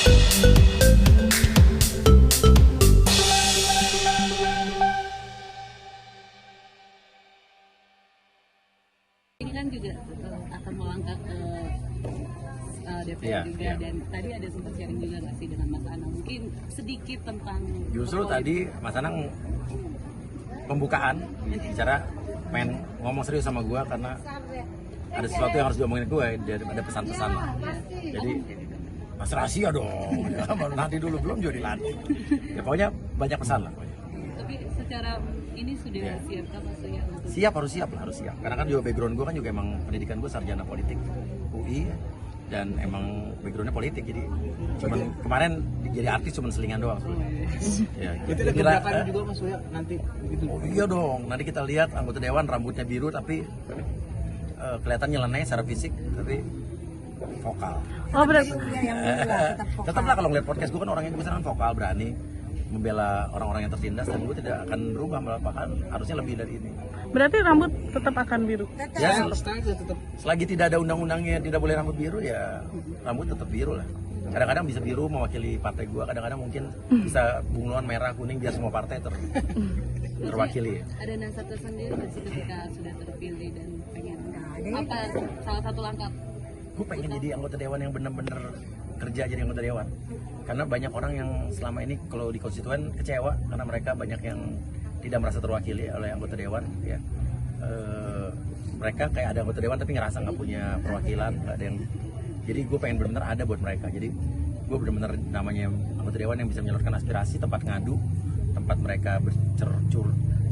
Ini kan juga akan melangkah ke DPR juga. Dan tadi ada sempat sharing juga nggak sih dengan Mas Anang, mungkin sedikit tentang justru tadi Mas Anang pembukaan bicara pengen ngomong serius sama gue karena ada sesuatu yang harus diomongin gue, ada pesan-pesan lah. Jadi Mas rahasia dong, ya, nanti dulu belum juga dilantik. Ya pokoknya banyak pesan lah. Tapi secara ini sudah siap kan Mas ya? Siap, harus siap lah, harus siap. Karena kan juga background gue kan juga emang pendidikan gue sarjana politik UI dan emang backgroundnya politik, jadi cuman kemarin jadi artis cuman selingan doang. Ya, itu ada gebrakan juga Mas Surya nanti begitu. Oh iya dong, nanti kita lihat anggota dewan rambutnya biru tapi kelihatan nyeleneh secara fisik tapi vokal. Oh berarti Tetaplah kalau ngeliat podcast gue kan orangnya gue kan vokal, berani membela orang-orang yang tertindas dan gue tidak akan berubah, bahkan harusnya lebih dari ini. berarti rambut tetap akan biru. Ya, tetap selagi tidak ada undang-undangnya tidak boleh rambut biru ya rambut tetap biru lah. Kadang-kadang bisa biru mewakili partai gue, kadang-kadang mungkin bisa bunglon merah kuning biar semua partai terwakili. Ada nasab tersendiri nggak sih ketika sudah terpilih dan pengen apa salah satu langkah? Gue pengen jadi anggota dewan yang benar-benar kerja jadi anggota dewan. Karena banyak orang yang selama ini kalau di konstituen kecewa karena mereka banyak yang tidak merasa terwakili oleh anggota dewan. Ya. Mereka kayak ada anggota dewan tapi ngerasa nggak punya perwakilan, nggak ada yang. Jadi gue pengen benar-benar ada buat mereka. Jadi gue benar-benar namanya anggota dewan yang bisa menyalurkan aspirasi, tempat ngadu, tempat mereka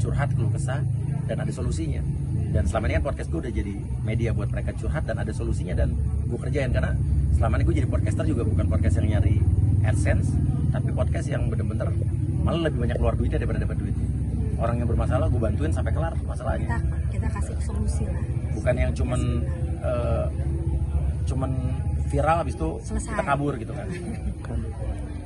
curhat, keluh kesah, dan ada solusinya. Dan selama ini kan podcast gue udah jadi media buat mereka curhat dan ada solusinya dan gue kerjain. Karena selama ini gue jadi podcaster juga bukan podcast yang nyari AdSense, tapi podcast yang bener-bener malah lebih banyak keluar duitnya daripada dapat duitnya. Orang yang bermasalah gue bantuin sampai kelar masalahnya. Kita kasih solusi lah. Bukan yang cuman viral habis itu Selesai. kita kabur gitu kan.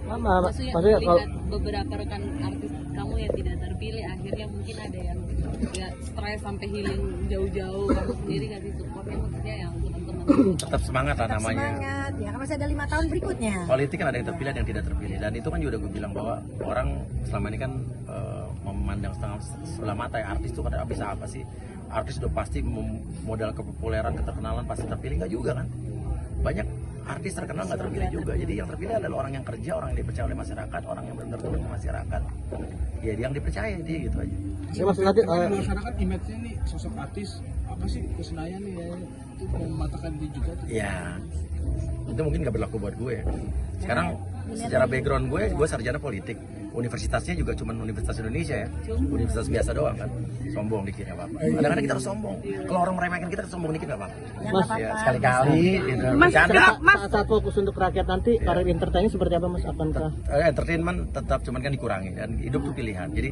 Maksudnya melihat beberapa rekan artis kamu yang tidak terpilih akhirnya mungkin ada yang ya stres sampai healing jauh-jauh, kamu sendiri kasih supportnya maksudnya yang teman-teman Tetap semangat lah namanya. Semangat, ya kan masih ada 5 tahun berikutnya. Politik kan ada yang terpilih ada yang tidak terpilih, dan itu kan juga gue bilang bahwa orang selama ini kan memandang sebelah mata ya, artis itu kan bisa apa sih? Artis udah pasti modal kepopuleran, keterkenalan pasti terpilih, nggak juga kan? Banyak artis terkenal nggak terpilih juga. Jadi yang terpilih adalah orang yang kerja, orang yang dipercaya oleh masyarakat, orang yang benar-benar turun ke masyarakat. Ya dia yang dipercaya, dia gitu aja. Ya Mas nanti masyarakat image-nya nih sosok artis apa sih kesenayan nih ya itu mematahkan dia juga tuh. Ya itu mungkin nggak berlaku buat gue. Sekarang secara background gue sarjana politik. Universitasnya juga cuma Universitas Indonesia ya, universitas biasa doang kan. Sombong dikit nggak apa-apa. Kadang-kadang kita harus sombong. Kalau orang meremehkan kita sombong dikit nggak apa-apa. Mas, Ya, sekali-kali. Gitu. Mas, Bercanda. Saat fokus untuk rakyat nanti karir entertain seperti apa Mas akankah? Entertainment tetap cuman kan dikurangi dan hidup tuh pilihan. Jadi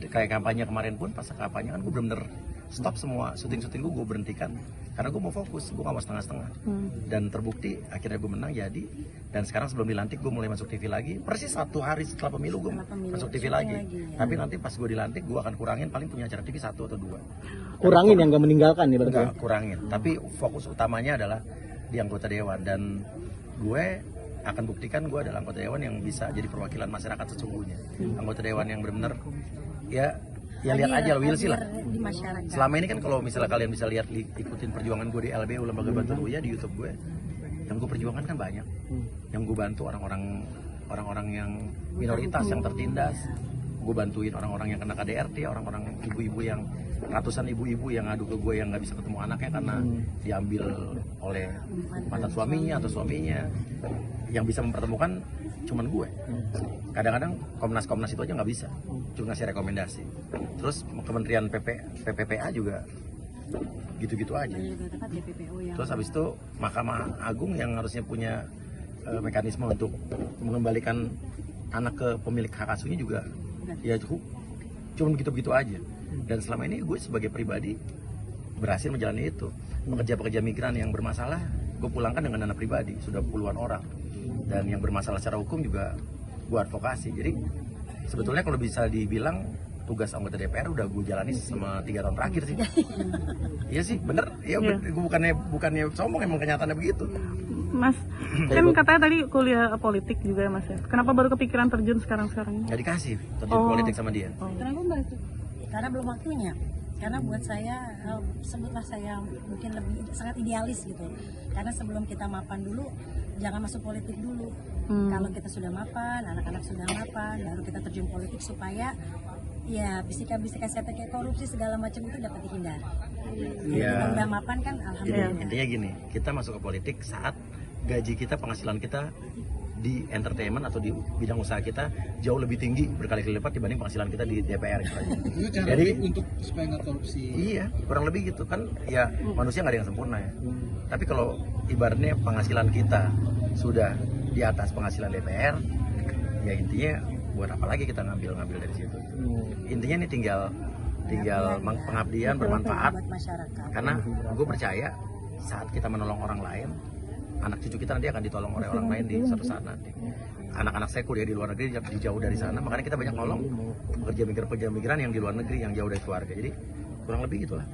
kayak kampanye kemarin pun pas kampanye kan gue bener-bener stop semua syuting gue berhentikan karena gue mau fokus, gue gak mau setengah-setengah. Dan terbukti akhirnya gue menang jadi, dan sekarang sebelum dilantik gue mulai masuk TV lagi persis 1 hari setelah pemilu gue masuk TV lagi ya. Tapi nanti pas gue dilantik gue akan kurangin, paling punya acara TV 1 atau 2. Kurangin yang gak meninggalkan ya berarti. Enggak, kurangin. Tapi fokus utamanya adalah di anggota dewan, dan gue akan buktikan gue adalah anggota dewan yang bisa jadi perwakilan masyarakat sesungguhnya. Anggota dewan yang benar-benar ya lihat aja lah, will sih lah. Di masyarakat. Selama ini kan kalau misalnya kalian bisa lihat ikutin perjuangan gue di LBU, Lembaga Bantuan Uya, di YouTube gue, yang gue perjuangkan kan banyak. Yang gue bantu orang-orang yang minoritas yang tertindas. Gue bantuin orang-orang yang kena KDRT, orang-orang ibu-ibu yang ratusan ibu-ibu yang ngadu ke gue yang nggak bisa ketemu anaknya karena diambil oleh mantan suaminya atau suaminya. Yang bisa mempertemukan cuman gue. Kadang-kadang Komnas itu aja nggak bisa, cuma ngasih rekomendasi. Terus Kementerian PPPA juga gitu-gitu aja. Terus habis itu Mahkamah Agung yang harusnya punya mekanisme untuk mengembalikan anak ke pemilik hak asuhnya juga ya cuma begitu-begitu aja. Dan selama ini gue sebagai pribadi berhasil menjalani itu. Pekerja-pekerja migran yang bermasalah gue pulangkan dengan dana pribadi, sudah puluhan orang. Dan yang bermasalah secara hukum juga gue advokasi. Jadi sebetulnya kalau bisa dibilang tugas anggota DPR udah gue jalani selama 3 tahun terakhir sih. Iya sih, bener. Ya, gue bukannya sombong, emang kenyataannya begitu. Mas, kan katanya tadi kuliah politik juga ya Mas ya. Kenapa baru kepikiran terjun sekarang-sekarang ini? Nggak dikasih terjun politik sama dia. Kenapa Mbak itu? Karena belum waktunya. Karena buat saya, sebutlah saya mungkin lebih sangat idealis gitu. Karena sebelum kita mapan dulu, jangan masuk politik dulu. Kalau kita sudah mapan, anak-anak sudah mapan, baru kita terjun politik supaya ya bisikan-bisikan setan kayak korupsi segala macam itu dapat dihindari. Kalau Iya. kita udah mapan kan, Jadi alhamdulillah. intinya gini, kita masuk ke politik saat gaji kita, penghasilan kita di entertainment atau di bidang usaha kita jauh lebih tinggi berkali-kali lipat dibanding penghasilan kita di DPR gitu aja. Itu cara Jadi untuk supaya nggak korupsi. iya, kurang lebih gitu kan ya, manusia nggak ada yang sempurna ya. Tapi kalau ibaratnya penghasilan kita sudah di atas penghasilan DPR, ya intinya buat apa lagi kita ngambil dari situ. Intinya nih tinggal pengabdian bermanfaat, Buat masyarakat. karena gue percaya saat kita menolong orang lain, anak cucu kita nanti akan ditolong oleh orang lain di suatu saat nanti. Anak-anak saya kuliah di luar negeri, jauh dari sana, makanya kita banyak nolong pekerja migran yang di luar negeri, yang jauh dari keluarga. Jadi kurang lebih gitulah.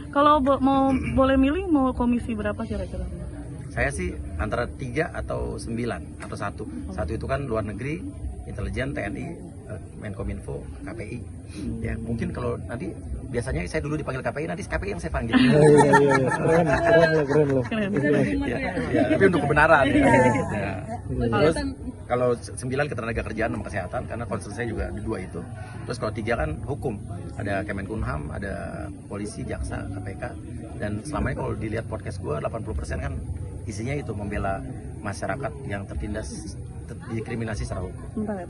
Kalau mau boleh milih mau komisi berapa kira-kira? Saya sih antara 3 atau 9 atau 1. Satu itu kan luar negeri, intelijen, TNI, Menkominfo, KPI. Ya mungkin kalau nanti biasanya saya dulu dipanggil KPI, nanti KPI yang saya panggil. Keren. Ya, tapi untuk kebenaran. Ya. Terus kalau 9 ketenagakerjaan sama kesehatan, karena concern saya juga di 2 itu. Terus kalau 3 kan hukum, ada Kemenkumham, ada polisi, jaksa, KPK. Dan selama ini kalau dilihat podcast gue, 80% kan isinya itu membela masyarakat yang tertindas diskriminasi secara hukum. Bentar ya.